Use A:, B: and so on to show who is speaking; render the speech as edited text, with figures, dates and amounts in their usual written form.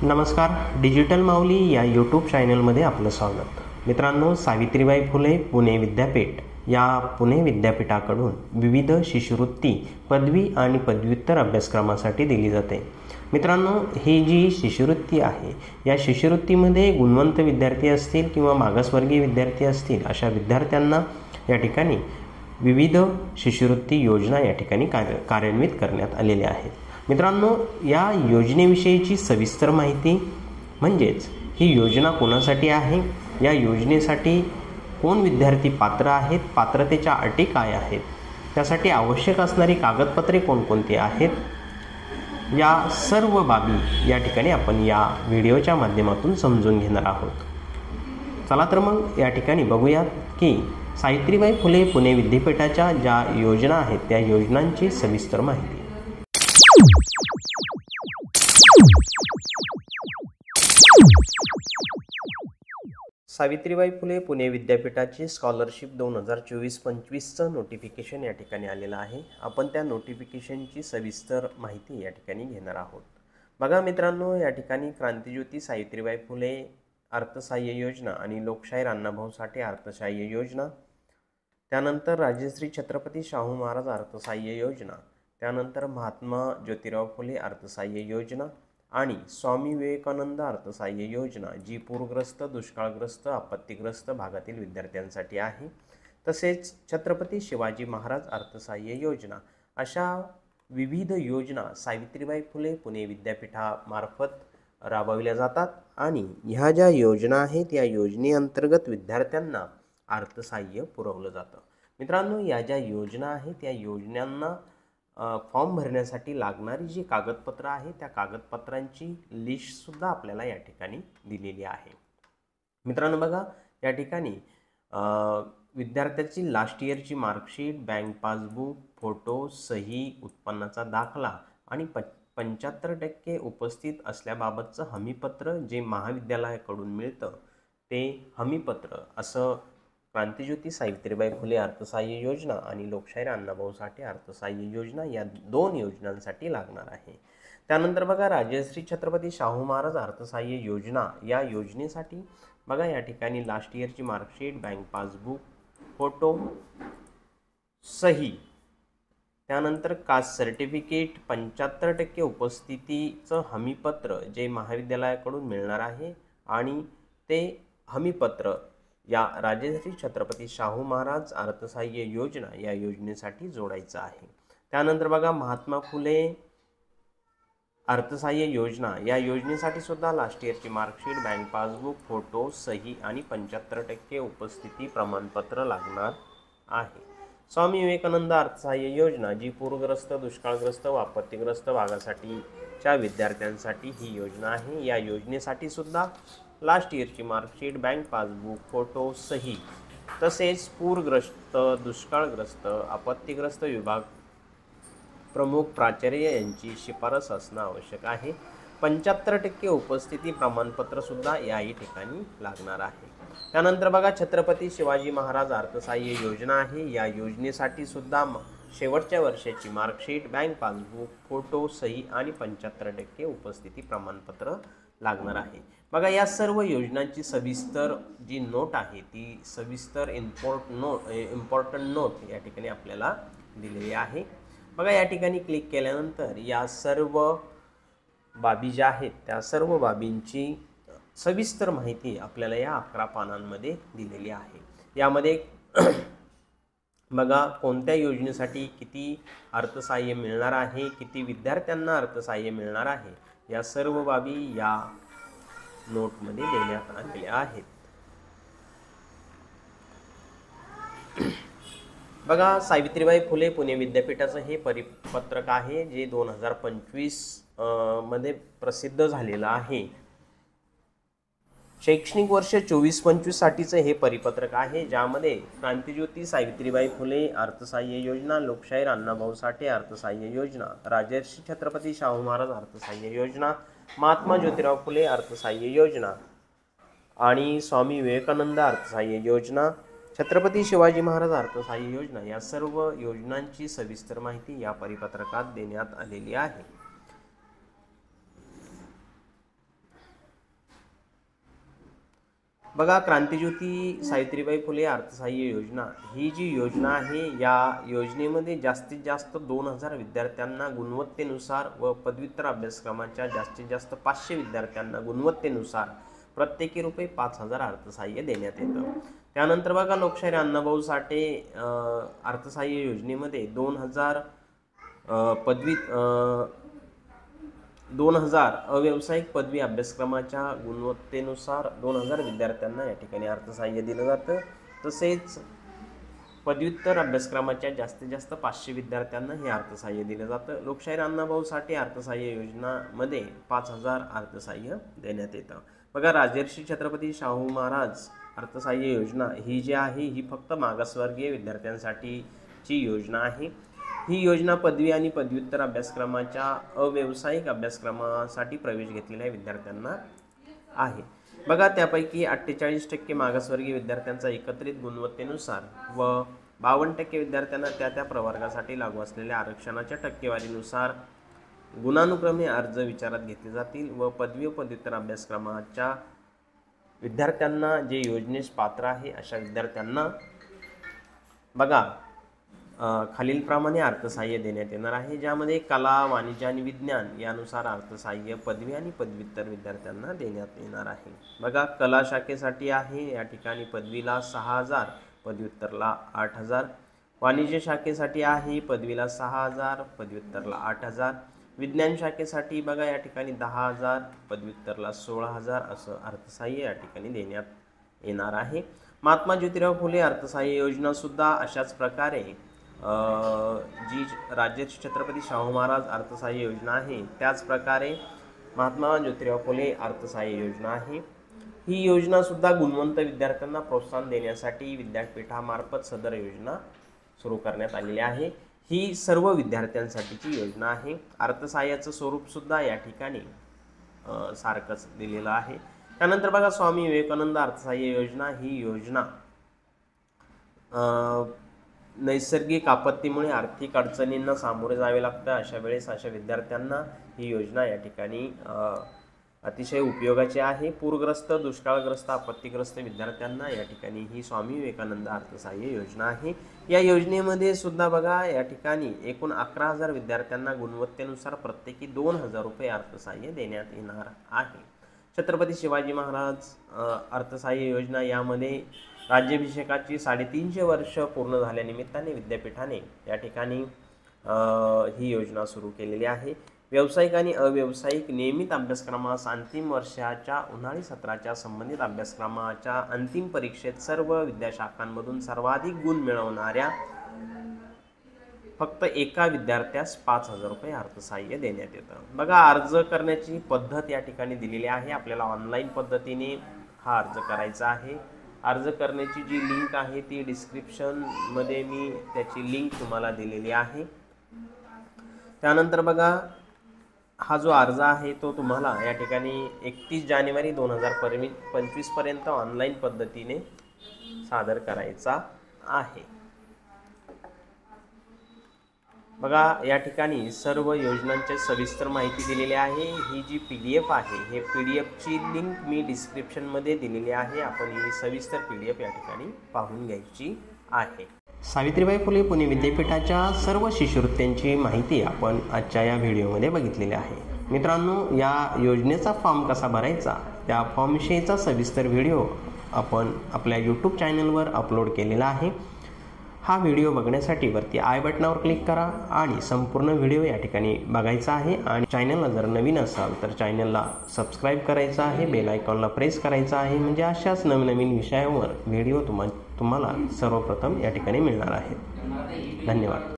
A: नमस्कार. डिजिटल माऊली या यूट्यूब चॅनलमध्ये आपलं स्वागत. मित्रांनो, सावित्रीबाई फुले पुणे विद्यापीठ या पुणे विद्यापीठाकडून विविध शिष्यवृत्ती पदवी आणि पदव्युत्तर अभ्यासक्रमासाठी दिली जाते. मित्रांनो, ही जी शिष्यवृत्ती आहे या शिष्यवृत्तीमध्ये गुणवंत विद्यार्थी असतील किंवा मागासवर्गीय विद्यार्थी असतील अशा विद्यार्थ्यांना या ठिकाणी विविध शिष्यवृत्ती योजना या ठिकाणी कार्यान्वित करण्यात आलेल्या आहेत. मित्रांनो, या योजनेविषयीची सविस्तर माहिती म्हणजेच ही योजना कोणासाठी आहे, या योजनेसाठी कोण विद्यार्थी पात्र आहेत, पात्रतेच्या अटी काय आहेत, त्यासाठी आवश्यक असणारी कागदपत्रे कोणकोणती आहेत, या सर्व बाबी या ठिकाणी आपण या व्हिडिओच्या माध्यमातून समजून घेणार आहोत. चला तर मग या ठिकाणी बघूयात की सावित्रीबाई फुले पुणे विद्यापीठाच्या ज्या योजना आहेत त्या योजनांची सविस्तर माहिती. सावित्रीबाई फुले पुणे विद्यापीठाची स्कॉलरशिप 2024-25चं नोटिफिकेशन या ठिकाणी आलेलं आहे. आपण त्या नोटिफिकेशनची सविस्तर माहिती या ठिकाणी घेणार आहोत. बघा मित्रांनो, या ठिकाणी क्रांतिज्योती सावित्रीबाई फुले अर्थसहाय्य योजना आणि लोकशाहीर अण्णाभाऊ साठे अर्थसहाय्य योजना, त्यानंतर राजश्री छत्रपती शाहू महाराज अर्थसहाय्य योजना, त्यानंतर महात्मा ज्योतिराव फुले अर्थसहाय्य योजना आणि स्वामी विवेकानंद अर्थसहाय्य योजना, जी पूरग्रस्त, दुष्काळग्रस्त, आपत्तीग्रस्त भागातील विद्यार्थ्यांसाठी आहे. तसेच छत्रपती शिवाजी महाराज अर्थसहाय्य योजना, अशा विविध योजना सावित्रीबाई फुले पुणे विद्यापीठामार्फत राबविल्या जातात आणि ह्या ज्या योजना आहेत या योजनेअंतर्गत विद्यार्थ्यांना अर्थसहाय्य पुरवलं जातं. मित्रांनो, या ज्या योजना आहेत त्या योजनांना फॉर्म भरण्यासाठी लागणारी जी कागदपत्र आहे त्या कागदपत्रांची लिस्टसुद्धा आपल्याला या ठिकाणी दिलेली आहे. मित्रांनो बघा, या ठिकाणी विद्यार्थ्याची लास्ट इयरची मार्कशीट, बँक पासबुक, फोटो, सही, उत्पन्नाचा दाखला आणि 75% उपस्थित असल्याबाबतचं हमीपत्र जे महाविद्यालयाकडून मिळतं ते हमीपत्र असं क्रांतिज्योती सावित्रीबाई फुले अर्थसहाय्य योजना आणि लोकशाहीर अण्णाभाऊ साठे अर्थसहाय्य योजना या दोन योजनांसाठी लागणार आहे. त्यानंतर बघा, राजश्री छत्रपती शाहू महाराज अर्थसहाय्य योजना, या योजनेसाठी बघा या ठिकाणी लास्ट इयरची मार्कशीट, बँक पासबुक, फोटो, सही, त्यानंतर कास्ट सर्टिफिकेट, 75% उपस्थितीचं हमीपत्र जे महाविद्यालयाकडून मिळणार आहे आणि ते हमीपत्र या राजश्री छत्रपती शाहू महाराज अर्थसहाय्य योजना या योजनेसाठी जोडायचं आहे. त्यानंतर बघा, महात्मा फुले अर्थसहाय्य योजना, या योजनेसाठी सुद्धा लास्ट इयरची मार्कशीट, बँक पासबुक, फोटो, सही आणि 75% उपस्थिती प्रमाणपत्र लागणार आहे. स्वामी विवेकानंद अर्थसहाय्य योजना, जी पूरग्रस्त, दुष्काळग्रस्त व आपत्तीग्रस्त भागासाठीच्या विद्यार्थ्यांसाठी ही योजना आहे. या योजनेसाठी सुद्धा लास्ट इयरची मार्कशीट, बँक पासबुक, फोटो, सही, तसेच पूरग्रस्त, दुष्काळग्रस्त, आपत्तीग्रस्त विभाग प्रमुख प्राचार्य यांची शिफारस असणं आवश्यक आहे. 75% उपस्थिती प्रमाणपत्रसुद्धा याही ठिकाणी लागणार आहे. त्यानंतर बघा, छत्रपती शिवाजी महाराज अर्थसहाय्य योजना आहे. या योजनेसाठी सुद्धा शेवटच्या वर्षाची मार्कशीट, बँक पासबुक, फोटो, सही आणि 75% उपस्थिती प्रमाणपत्र लागणार आहे. बघा, या सर्व योजनांची सविस्तर जी नोट आहे ती सविस्तर इम्पॉर्टंट नोट या ठिकाणी आपल्याला दिलेली आहे. बघा, या ठिकाणी क्लिक केल्यानंतर या सर्व बाबी ज्या आहेत त्या सर्व बाबींची सविस्तर माहिती आपल्याला या 11 पानांमध्ये दिलेली आहे. यामध्ये बघा, कोणत्या योजनेसाठी किती अर्थसहाय्य मिळणार आहे, किती विद्यार्थ्यांना अर्थसहाय्य मिळणार आहे, या सर्व बाबी या नोटमध्ये देण्यात आलेल्या आहेत. बघा, सावित्रीबाई फुले पुणे विद्यापीठाचं हे परिपत्रक आहे जे 2025 मध्ये प्रसिद्ध झालेलं आहे. शैक्षणिक वर्ष 24-25 साठीचं हे परिपत्रक आहे, ज्यामध्ये क्रांतिज्योती सावित्रीबाई फुले अर्थसहाय्य योजना, लोकशाहीर अण्णाभाऊ साठे अर्थसहाय्य योजना, राजर्षी छत्रपती शाहू महाराज अर्थसहाय्य योजना, महात्मा ज्योतिराव फुले अर्थसहाय्य योजना आणि स्वामी विवेकानंद अर्थसहाय्य योजना, छत्रपती शिवाजी महाराज अर्थसहाय्य योजना, या सर्व योजनांची सविस्तर माहिती या परिपत्रकात देण्यात आलेली आहे. बघा, क्रांतिज्योती सावित्रीबाई फुले अर्थसहाय्य योजना ही जी योजना आहे, या योजनेमध्ये जास्तीत जास्त 2000 विद्यार्थ्यांना गुणवत्तेनुसार व पदव्युत्तर अभ्यासक्रमाच्या जास्तीत जास्त 500 विद्यार्थ्यांना गुणवत्तेनुसार प्रत्येकी रुपये 5000 अर्थसहाय्य देण्यात येतं. त्यानंतर बघा, लोकशाहीर अण्णाभाऊ साठे अर्थसहाय्य योजनेमध्ये 2000 अव्यावसायिक पदवी अभ्यासक्रमाच्या गुणवत्तेनुसार 2000 विद्यार्थ्यांना या ठिकाणी अर्थसहाय्य दिलं जातं. तसेच पदव्युत्तर अभ्यासक्रमाच्या जास्तीत जास्त 500 विद्यार्थ्यांना हे अर्थसहाय्य दिलं जातं. लोकशाहीर अण्णाभाऊ साठे अर्थसहाय्य योजनामध्ये 5000 अर्थसहाय्य देण्यात येतं. बघा, राजर्षी छत्रपती शाहू महाराज अर्थसहाय्य योजना ही जी आहे, ही फक्त मागासवर्गीय विद्यार्थ्यांसाठीची योजना आहे. ही योजना पदवी आणि पदव्युत्तर अभ्यासक्रमाच्या अव्यावसायिक अभ्यासक्रमासाठी प्रवेश घेतलेल्या विद्यार्थ्यांना आहे. बघा, त्यापैकी 48% मागासवर्गीय विद्यार्थ्यांचा एकत्रित गुणवत्तेनुसार व 52% विद्यार्थ्यांना त्या प्रवर्गासाठी लागू असलेल्या आरक्षणाच्या टक्केवारीनुसार गुणानुक्रमे अर्ज विचारात घेतले जातील व पदवी व पदव्युत्तर अभ्यासक्रमाच्या विद्यार्थ्यांना जे योजनेस पात्र आहे अशा विद्यार्थ्यांना बघा खालीलप्रमाणे अर्थसहाय्य देण्यात येणार आहे, ज्यामध्ये कला, वाणिज्य आणि विज्ञान यानुसार अर्थसहाय्य पदवी आणि पदव्युत्तर विद्यार्थ्यांना देण्यात येणार आहे. बघा, कला शाखेसाठी आहे, या ठिकाणी पदवीला 6000, पदव्युत्तरला 8000. वाणिज्य शाखेसाठी आहे, पदवीला 6000, पदव्युत्तरला 8000. विज्ञान शाखेसाठी बघा, या ठिकाणी 10000, पदव्युत्तरला 16000 असं अर्थसहाय्य या ठिकाणी देण्यात येणार आहे. महात्मा ज्योतिराव फुले अर्थसहाय्य योजना सुद्धा अशाच प्रकारे जी राजर्षी छत्रपती शाहू महाराज अर्थसहाय्य योजना आहे, त्याच प्रकारे महात्मा ज्योतिराव फुले अर्थसहाय्य योजना आहे. ही योजना सुद्धा गुणवंत विद्यार्थ्यांना प्रोत्साहन देण्यासाठी विद्यापीठामार्फत सदर योजना सुरू करण्यात आलेली आहे. ही सर्व विद्यार्थ्यांसाठीची योजना आहे. अर्थसहाय्याचं स्वरूप सुद्धा या ठिकाणी सारखंच दिलेलं आहे. त्यानंतर बघा, स्वामी विवेकानंद अर्थसहाय्य योजना ही योजना नैसर्गिक आपत्तीमुळे आर्थिक अडचणींना सामोरे जावे लागतं, अशा वेळेस अशा विद्यार्थ्यांना ही योजना या ठिकाणी अतिशय उपयोगाची आहे. पूरग्रस्त, दुष्काळग्रस्त, आपत्तीग्रस्त विद्यार्थ्यांना या ठिकाणी ही स्वामी विवेकानंद अर्थसहाय्य योजना आहे. या योजनेमध्ये सुद्धा बघा, या ठिकाणी एकूण 11000 विद्यार्थ्यांना गुणवत्तेनुसार प्रत्येकी 2000 रुपये अर्थसहाय्य देण्यात येणार आहे. छत्रपती शिवाजी महाराज अर्थसहाय्य योजना यामध्ये राज्याभिषेकाची 350 वर्ष पूर्ण झाल्यानिमित्ताने विद्यापीठाने या ठिकाणी ही योजना सुरू केलेली आहे. व्यावसायिक आणि अव्यावसायिक नियमित अभ्यासक्रमास अंतिम वर्षाच्या उन्हाळी सत्राच्या संबंधित अभ्यासक्रमाच्या अंतिम परीक्षेत सर्व विद्याशाखांमधून सर्वाधिक गुण मिळवणाऱ्या फक्त एका विद्यार्थ्यास 5000 रुपये अर्थसहाय्य देण्यात येतं. बघा, अर्ज करण्याची पद्धत या ठिकाणी दिलेली आहे. आपल्याला ऑनलाईन पद्धतीने हा अर्ज करायचा आहे. अर्ज करण्याची जी लिंक आहे ती डिस्क्रिप्शनमध्ये मी त्याची लिंक तुम्हाला दिलेली आहे. त्यानंतर बघा, हा जो अर्ज आहे तो तुम्हाला या ठिकाणी 31 जानेवारी 2025 पर्यंत ऑनलाईन पद्धतीने सादर करायचा आहे. बघा, या ठिकाणी सर्व योजनांची सविस्तर माहिती दिलेली आहे. ही जी PDF आहे, हे PDFची लिंक मी डिस्क्रिप्शनमध्ये दिलेली आहे. आपण ही सविस्तर PDF या ठिकाणी पाहून घ्यायची आहे. सावित्रीबाई फुले पुणे विद्यापीठाच्या सर्व शिष्यवृत्त्यांची माहिती आपण आजच्या या व्हिडिओमध्ये बघितलेली आहे. मित्रांनो, या योजनेचा फॉर्म कसा भरायचा त्या फॉर्मविषयीचा सविस्तर व्हिडिओ आपण आपल्या YouTube चॅनलवर अपलोड केलेला आहे. हा व्हिडिओ बघण्यासाठी वरती आय बटनावर क्लिक करा आणि संपूर्ण व्हिडिओ या ठिकाणी बघायचा आहे. आणि चॅनलला जर नवीन असाल तर चॅनलला सबस्क्राईब करायचं आहे, बेल आयकॉनला प्रेस करायचा आहे, म्हणजे अशाच नवनवीन विषयावर व्हिडिओ तुम्हाला सर्वप्रथम या ठिकाणी मिळणार आहे. धन्यवाद.